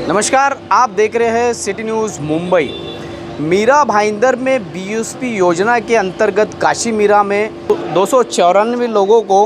नमस्कार, आप देख रहे हैं सिटी न्यूज़ मुंबई। मीरा भाईंदर में बीयूएसपी योजना के अंतर्गत काशी मीरा में 294 लोगों को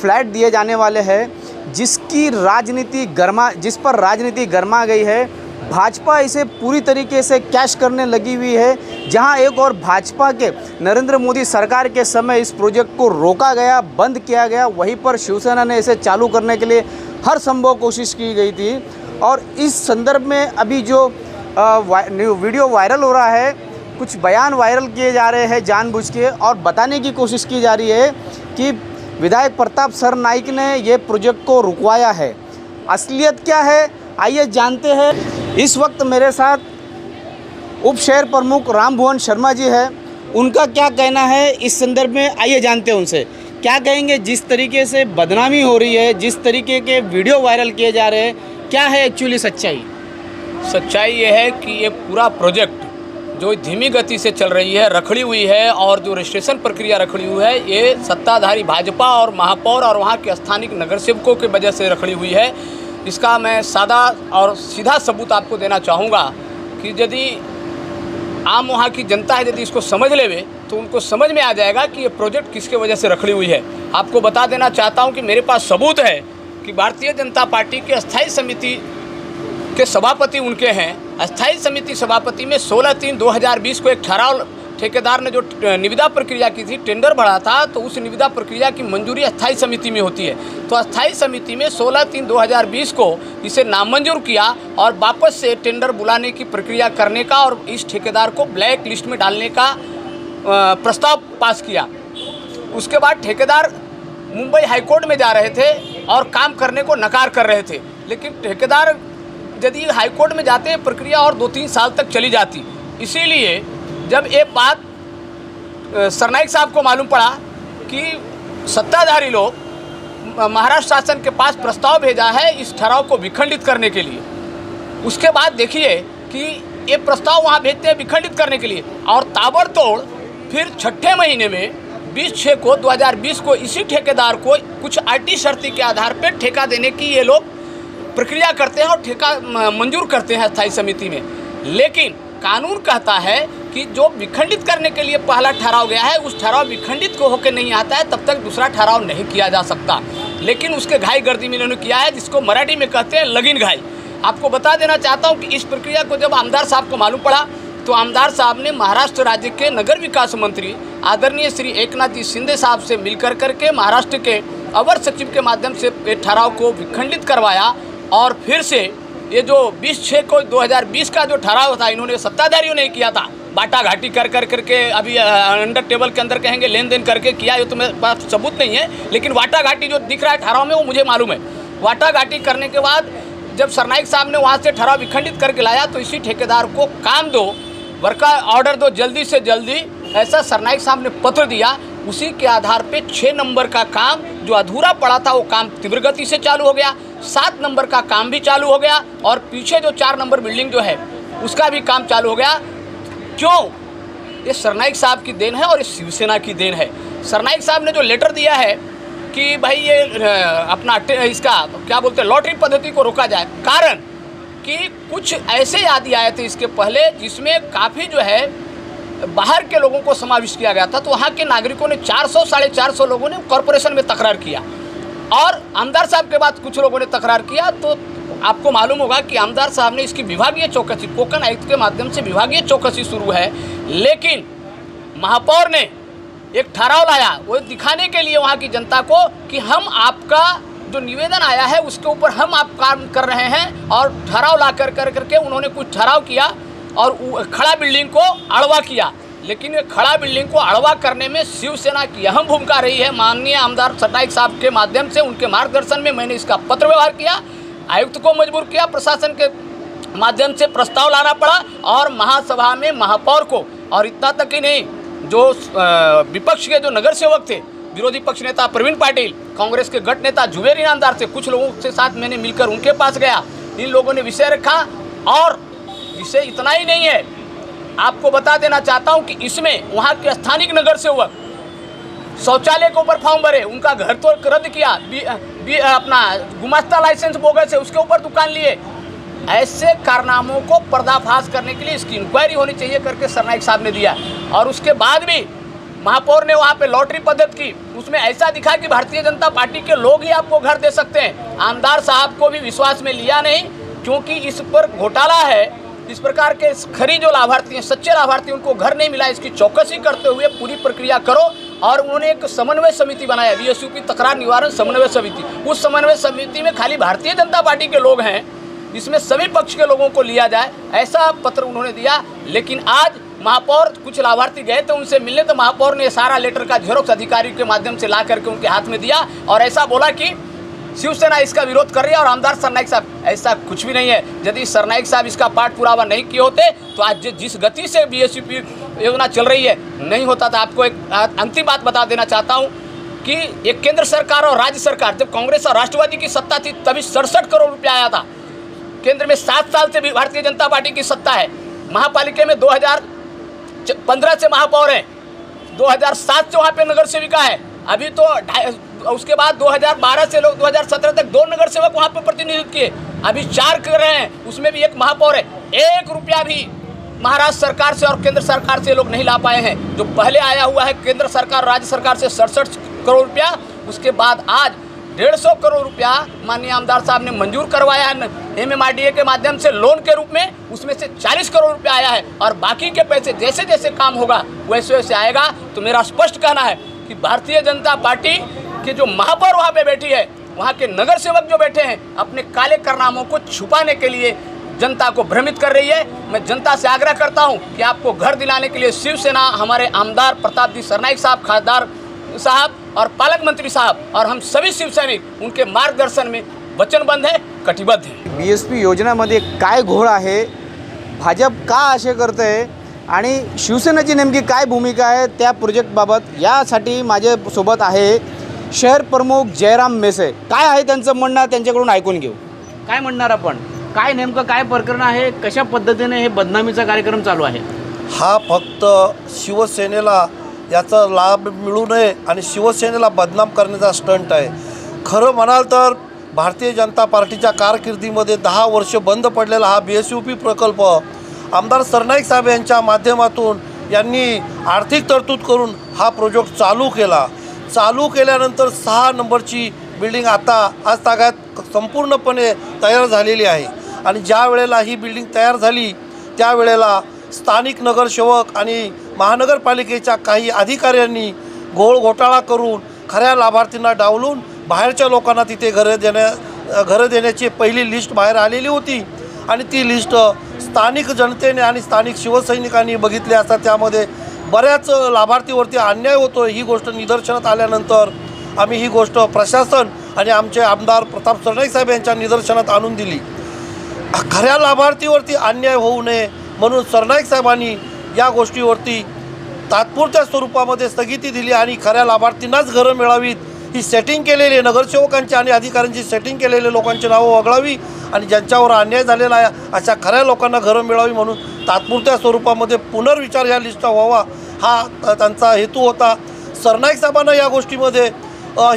फ्लैट दिए जाने वाले हैं, जिस पर राजनीति गरमा गई है। भाजपा इसे पूरी तरीके से कैश करने लगी हुई है। जहां एक और भाजपा के नरेंद्र मोदी सरकार के समय इस प्रोजेक्ट को रोका गया, बंद किया गया, वहीं पर शिवसेना ने इसे चालू करने के लिए हर संभव कोशिश की गई थी। और इस संदर्भ में अभी जो वीडियो वायरल हो रहा है, कुछ बयान वायरल किए जा रहे हैं जानबूझ के, और बताने की कोशिश की जा रही है कि विधायक प्रताप सरनाईक ने ये प्रोजेक्ट को रुकवाया है। असलियत क्या है, आइए जानते हैं। इस वक्त मेरे साथ उप शहर प्रमुख रामभुवन शर्मा जी है। उनका क्या कहना है इस संदर्भ में, आइए जानते हैं उनसे। क्या कहेंगे, जिस तरीके से बदनामी हो रही है, जिस तरीके के वीडियो वायरल किए जा रहे हैं, क्या है एक्चुअली सच्चाई? सच्चाई ये है कि ये पूरा प्रोजेक्ट जो धीमी गति से चल रही है, रखड़ी हुई है, और जो रजिस्ट्रेशन प्रक्रिया रखड़ी हुई है, ये सत्ताधारी भाजपा और महापौर और वहाँ के स्थानिक नगर सेवकों की वजह से रखड़ी हुई है। इसका मैं सादा और सीधा सबूत आपको देना चाहूँगा कि यदि आम वहाँ की जनता है, यदि इसको समझ लेवे तो उनको समझ में आ जाएगा कि ये प्रोजेक्ट किसके वजह से रखड़ी हुई है। आपको बता देना चाहता हूँ कि मेरे पास सबूत है कि भारतीय जनता पार्टी के अस्थायी समिति के सभापति उनके हैं। अस्थायी समिति सभापति में 16/3/2020 को एक ठहराव ठेकेदार ने जो निविदा प्रक्रिया की थी, टेंडर भरा था, तो उस निविदा प्रक्रिया की मंजूरी अस्थायी समिति में होती है। तो अस्थायी समिति में 16/3/2020 को इसे नामंजूर किया और वापस से टेंडर बुलाने की प्रक्रिया करने का और इस ठेकेदार को ब्लैक लिस्ट में डालने का प्रस्ताव पास किया। उसके बाद ठेकेदार मुंबई हाईकोर्ट में जा रहे थे और काम करने को नकार कर रहे थे, लेकिन ठेकेदार यदि हाईकोर्ट में जाते प्रक्रिया और 2-3 साल तक चली जाती। इसीलिए जब ये बात सरनाईक साहब को मालूम पड़ा कि सत्ताधारी लोग महाराष्ट्र शासन के पास प्रस्ताव भेजा है इस ठहराव को विखंडित करने के लिए, उसके बाद देखिए कि ये प्रस्ताव वहाँ भेजते हैं विखंडित करने के लिए, और ताबड़तोड़ फिर 6ठे महीने में 20/6 को 2020 को इसी ठेकेदार को कुछ आरटी शर्ती के आधार पर ठेका देने की ये लोग प्रक्रिया करते हैं और ठेका मंजूर करते हैं अस्थायी समिति में। लेकिन कानून कहता है कि जो विखंडित करने के लिए पहला ठहराव गया है, उस ठहराव विखंडित को होकर नहीं आता है, तब तक दूसरा ठहराव नहीं किया जा सकता। लेकिन उसके घाई गर्दी में इन्होंने किया है, जिसको मराठी में कहते हैं लगीन घाई। आपको बता देना चाहता हूँ कि इस प्रक्रिया को जब आमदार साहब को मालूम पड़ा, तो आमदार साहब ने महाराष्ट्र राज्य के नगर विकास मंत्री आदरणीय श्री एकनाथ जी शिंदे साहब से मिलकर करके महाराष्ट्र के अवर सचिव के माध्यम से ठहराव को विखंडित करवाया। और फिर से ये जो 20/6 को 2020 का जो ठहराव था, इन्होंने सत्ताधारियों ने किया था, बाटा घाटी कर करके, अभी अंडर टेबल के अंदर कहेंगे लेन देन करके किया, ये तो मेरे पास सबूत नहीं है, लेकिन वाटा घाटी जो दिख रहा है ठहराव में, वो मुझे मालूम है। वाटा घाटी करने के बाद जब सरनाईक साहब ने वहाँ से ठहराव विखंडित करके लाया, तो इसी ठेकेदार को काम दो, वर्क ऑर्डर दो जल्दी से जल्दी, ऐसा सरनाईक साहब ने पत्र दिया। उसी के आधार पे 6 नंबर का काम जो अधूरा पड़ा था, वो काम तीव्र गति से चालू हो गया। 7 नंबर का काम भी चालू हो गया, और पीछे जो 4 नंबर बिल्डिंग जो है उसका भी काम चालू हो गया। क्यों? ये सरनाईक साहब की देन है और ये शिवसेना की देन है। सरनाईक साहब ने जो लेटर दिया है कि भाई ये अपना इसका क्या बोलते हैं, लॉटरी पद्धति को रोका जाए, कारण कि कुछ ऐसे आदि आए थे इसके पहले जिसमें काफ़ी जो है बाहर के लोगों को समाविष्ट किया गया था। तो वहाँ के नागरिकों ने 400-450 लोगों ने कॉरपोरेशन में तकरार किया, और आमदार साहब के बाद कुछ लोगों ने तकरार किया। तो आपको मालूम होगा कि आमदार साहब ने इसकी विभागीय चौकसी, कोकण आयुक्त के माध्यम से विभागीय चौकसी शुरू है, लेकिन महापौर ने एक ठहराव लाया, वो दिखाने के लिए वहाँ की जनता को कि हम आपका जो निवेदन आया है उसके ऊपर हम आप काम कर रहे हैं, और ठहराव ला करके उन्होंने कुछ ठहराव किया और खड़ा बिल्डिंग को अड़वा किया। लेकिन खड़ा बिल्डिंग को अड़वा करने में शिवसेना की अहम भूमिका रही है। माननीय आमदार सरनाईक साहब के माध्यम से, उनके मार्गदर्शन में मैंने इसका पत्र व्यवहार किया, आयुक्त को मजबूर किया, प्रशासन के माध्यम से प्रस्ताव लाना पड़ा, और महासभा में महापौर को, और इतना तक ही नहीं, जो विपक्ष के जो नगर सेवक थे, विरोधी पक्ष नेता प्रवीण पाटिल, कांग्रेस के गठ नेता जुबेर ईनामदार से कुछ लोगों के साथ मैंने मिलकर उनके पास गया, इन लोगों ने विषय रखा। और विषय इतना ही नहीं है, आपको बता देना चाहता हूं कि इसमें वहां के स्थानिक नगर सेवक शौचालय के ऊपर फॉर्म भरे, उनका घर तो रद्द किया, अपना गुमास्ता लाइसेंस बोगस है उसके ऊपर दुकान लिए, ऐसे कारनामों को पर्दाफाश करने के लिए इसकी इंक्वायरी होनी चाहिए करके सरनाइक साहब ने दिया। और उसके बाद भी महापौर ने वहाँ पे लॉटरी पद्धति की, उसमें ऐसा दिखा कि भारतीय जनता पार्टी के लोग ही आपको घर दे सकते हैं। आमदार साहब को भी विश्वास में लिया नहीं, क्योंकि इस पर घोटाला है। इस प्रकार के खरी जो लाभार्थी हैं, सच्चे लाभार्थी, उनको घर नहीं मिला, इसकी चौकसी करते हुए पूरी प्रक्रिया करो। और उन्होंने एक समन्वय समिति बनाया, बीएसयूपी तकरार निवारण समन्वय समिति। उस समन्वय समिति में खाली भारतीय जनता पार्टी के लोग हैं, इसमें सभी पक्ष के लोगों को लिया जाए, ऐसा पत्र उन्होंने दिया। लेकिन आज महापौर, कुछ लाभार्थी गए थे उनसे मिलने, तो महापौर ने सारा लेटर का जेरोक्स अधिकारी के माध्यम से ला करके उनके हाथ में दिया और ऐसा बोला कि शिवसेना इसका विरोध कर रही है और आमदार सरनाइक साहब। ऐसा कुछ भी नहीं है। यदि सरनाइक साहब इसका पाठ पुरावा नहीं किए होते तो आज जिस गति से बीएसयूपी योजना चल रही है नहीं होता था। आपको एक अंतिम बात बता देना चाहता हूँ कि एक केंद्र सरकार और राज्य सरकार, जब कांग्रेस और राष्ट्रवादी की सत्ता थी तभी 67 करोड़ रुपया आया था। केंद्र में 7 साल से भी भारतीय जनता पार्टी की सत्ता है। महापालिका में 2015 से महापौर है, 2007 से वहाँ पे नगर सेविका है। अभी तो उसके बाद 2012 से लोग 2017 तक 2 नगर सेवक वहाँ पे प्रतिनिधित्व किए, अभी 4 कर रहे हैं, उसमें भी एक महापौर है। 1 रुपया भी महाराष्ट्र सरकार से और केंद्र सरकार से लोग नहीं ला पाए हैं। जो पहले आया हुआ है केंद्र सरकार राज्य सरकार से 67 करोड़ रुपया, उसके बाद आज 150 करोड़ रुपया माननीय आमदार साहब ने मंजूर करवाया है MMRDA के माध्यम से लोन के रूप में। उसमें से 40 करोड़ रुपया आया है और बाकी के पैसे जैसे जैसे काम होगा वैसे वैसे आएगा। तो मेरा स्पष्ट कहना है कि भारतीय जनता पार्टी के जो महापौर वहाँ पे बैठी है, वहाँ के नगर सेवक जो बैठे हैं, अपने काले कारनामों को छुपाने के लिए जनता को भ्रमित कर रही है। मैं जनता से आग्रह करता हूँ कि आपको घर दिलाने के लिए शिवसेना, हमारे आमदार प्रताप जी सरनाइक साहब, खासदार साहब और पालक मंत्री साहब और हम सभी शिव सैनिक उनके मार्गदर्शन में वचनबद्ध है, कटिबद्ध है। BSP योजनेमध्ये काय घोळ आहे, भाजप का असे करते आणि शिवसेनेची नेमकी काय भूमिका आहे त्या प्रोजेक्टबाबत, यासाठी माझ्यासोबत आहे शहर प्रमुख जयराम मेसे। काय आहे त्यांचं म्हणणं, त्यांच्याकडून ऐकून घेऊ। काय म्हणणार आपण, काय नेमकं काय प्रकरण आहे, कशा पद्धतीने हे बदनामीचा कार्यक्रम चालू आहे? हा फक्त शिवसेनेला याचा लाभ मिळू नये आणि शिवसेनेला बदनाम करण्याचा स्टंट आहे। खरं म्हणाल तर भारतीय जनता पार्टीच्या कारकिर्दीमध्ये 10 वर्ष बंद पडलेला हा BSUP प्रकल्प आमदार सरनाईक साहेब यांच्या माध्यमातून यांनी आर्थिक तरतूद करून हा प्रोजेक्ट चालू केला। चालू केल्यानंतर 6 नंबरची बिल्डिंग आता आज तागायत संपूर्णपणे तयार झालेली आहे आणि ज्या वेळेला ही बिल्डिंग तयार झाली त्यावेळेला स्थानिक नगरसेवक आणि महानगरपालिकेच्या काही अधिकाऱ्यांनी घोटाळा करून खऱ्या लाभार्थींना डावलून बाहेरच्या लोकांना तिथे घरं देण्याची पहिली लिस्ट बाहेर आलेली होती आणि ती लिस्ट स्थानिक जनतेने आणि स्थानिक शिवसैनिकांनी बघितली असता त्यामध्ये बऱ्याच लाभार्थीवरती अन्याय होतो ही गोष्ट निदर्शनात आल्यानंतर आम्ही ही गोष्ट प्रशासन आणि आमचे आमदार प्रताप सरनाईक साहेब यांच्या निदर्शनात आणून दिली। खऱ्या लाभार्थीवरती अन्याय होऊ नये म्हणून सरनाईक साहेबांनी या गोष्टीवरती तात्पुरत्या स्वरूपामध्ये स्थगिती दिली आणि खऱ्या लाभार्थींनाच घरं मिळावीत ही सेटिंग केलेली नगरसेवकांची आणि अधिकाऱ्यांची सेटिंग केलेले लोकांची नावं वगळावी आणि ज्यांच्यावर अन्याय झालेला आहे अशा खऱ्या लोकांना घरं मिळावी म्हणून तात्पुरत्या स्वरूपामध्ये पुनर्विचार या लिस्टचा व्हावा हा त्यांचा हेतू होता। सरनाईक साहेबांना या गोष्टीमध्ये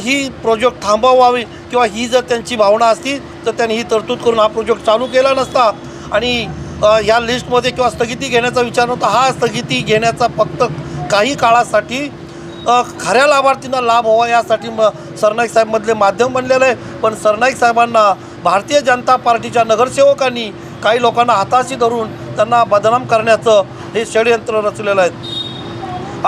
ही प्रोजेक्ट थांबवावी किंवा ही जर त्यांची भावना असती तर त्यांनी ही तरतूद करून हा प्रोजेक्ट चालू केला नसता आणि या लिस्टमध्ये किंवा स्थगिती घेण्याचा विचार नव्हता। हा स्थगिती घेण्याचा फक्त काही काळासाठी खऱ्या लाभार्थींना लाभ व्हावा यासाठी सरनाईक साहेबमधले माध्यम बनलेलं आहे। पण सरनाईक साहेबांना भारतीय जनता पार्टीच्या नगरसेवकांनी काही लोकांना हाताशी धरून त्यांना बदनाम करण्याचं हे षडयंत्र रचलेलं आहे।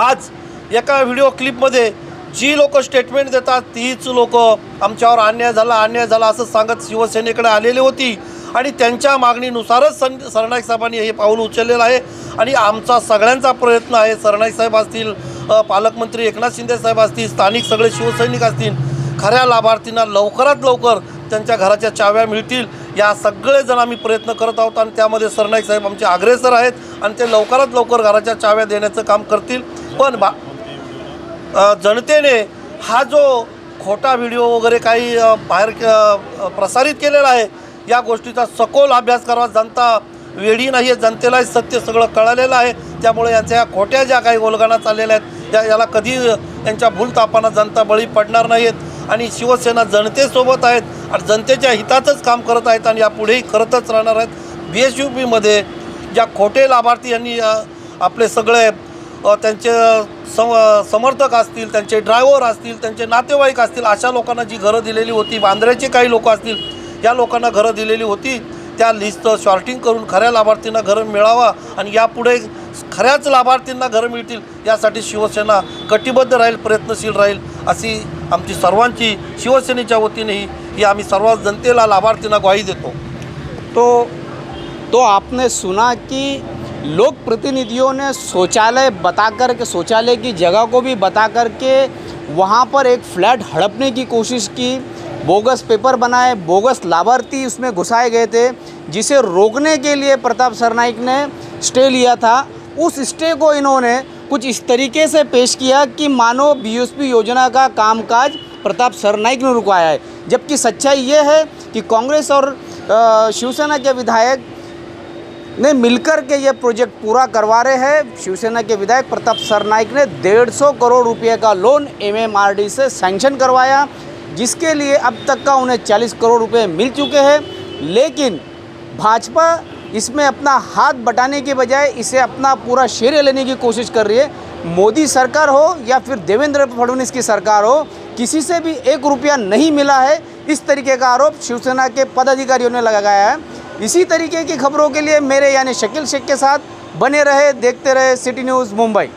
आज एका व्हिडिओ क्लिपमध्ये जी लोक स्टेटमेंट देतात तीच लोक आमच्यावर अन्याय झाला असं सांगत शिवसेनेकडे आलेली होती आणि त्यांच्या मागणीनुसारच सरनाईक साहेबांनी हे पाऊल उचललेलं आहे आणि आमचा सगळ्यांचा प्रयत्न आहे, सरनाईक साहेब असतील, पालकमंत्री एकनाथ शिंदे साहेब असतील, स्थानिक सगळे शिवसैनिक असतील, खऱ्या लाभार्थींना लवकरात लवकर त्यांच्या घराच्या चाव्या मिळतील या सगळेजण आम्ही प्रयत्न करत आहोत आणि त्यामध्ये सरनाईक साहेब आमचे अग्रेसर आहेत आणि ते लवकरात लवकर घराच्या चाव्या देण्याचं काम करतील। पण जनतेने हा जो खोटा व्हिडिओ वगैरे काही बाहेर प्रसारित केलेला आहे या गोष्टीचा सखोल अभ्यास करावा। जनता वेडी नाही आहे, जनतेला सत्य सगळं कळलेलं आहे। त्यामुळे यांच्या खोट्या ज्या काही गोलगाना चाललेल्या आहेत याला कधी यांच्या भूलतापांना जनता बळी पडणार नाहीत आणि शिवसेना जनतेसोबत आहेत आणि जनतेच्या हिताचंच काम करत आहेत आणि यापुढेही करतच राहणार आहेत। BSUPमध्ये ज्या खोटे लाभार्थी यांनी आपले सगळे त्यांचे समर्थक असतील, त्यांचे ड्रायव्हर असतील, त्यांचे नातेवाईक असतील, अशा लोकांना जी घरं दिलेली होती, बांद्र्याचे काही लोक असतील, या लोकांना घरं दिलेली होती, त्या लिस्टचं शॉर्टिंग करून खऱ्या लाभार्थींना घरं मिळावा आणि यापुढे खऱ्याच लाभार्थींना घरं मिळतील यासाठी शिवसेना कटिबद्ध राहील, प्रयत्नशील राहील, अशी आमची सर्वांची शिवसेनेच्या वतीनेही ही आम्ही सर्व जनतेला लाभार्थींना ग्वाही देतो। तो आपने सुना कि लोक प्रतिनिधियों ने शौचालय बता कर के, शौचालय की जगह को भी बता कर के वहाँ पर एक फ्लैट हड़पने की कोशिश की, बोगस पेपर बनाए, बोगस लाभार्थी उसमें घुसाए गए थे, जिसे रोकने के लिए प्रताप सरनाइक ने स्टे लिया था। उस स्टे को इन्होंने कुछ इस तरीके से पेश किया कि मानो BSP योजना का कामकाज प्रताप सरनाइक ने रुकवाया है, जबकि सच्चाई ये है कि कांग्रेस और शिवसेना के विधायक ने मिलकर के ये प्रोजेक्ट पूरा करवा रहे हैं। शिवसेना के विधायक प्रताप सरनाइक ने 150 करोड़ रुपए का लोन MMRD से सैंक्शन करवाया, जिसके लिए अब तक का उन्हें 40 करोड़ रुपए मिल चुके हैं। लेकिन भाजपा इसमें अपना हाथ बटाने के बजाय इसे अपना पूरा श्रेय लेने की कोशिश कर रही है। मोदी सरकार हो या फिर देवेंद्र फडणवीस की सरकार हो, किसी से भी 1 रुपया नहीं मिला है, इस तरीके का आरोप शिवसेना के पदाधिकारियों ने लगाया है। इसी तरीके की खबरों के लिए मेरे यानी शकील शेख के साथ बने रहे, देखते रहे सिटी न्यूज़ मुंबई।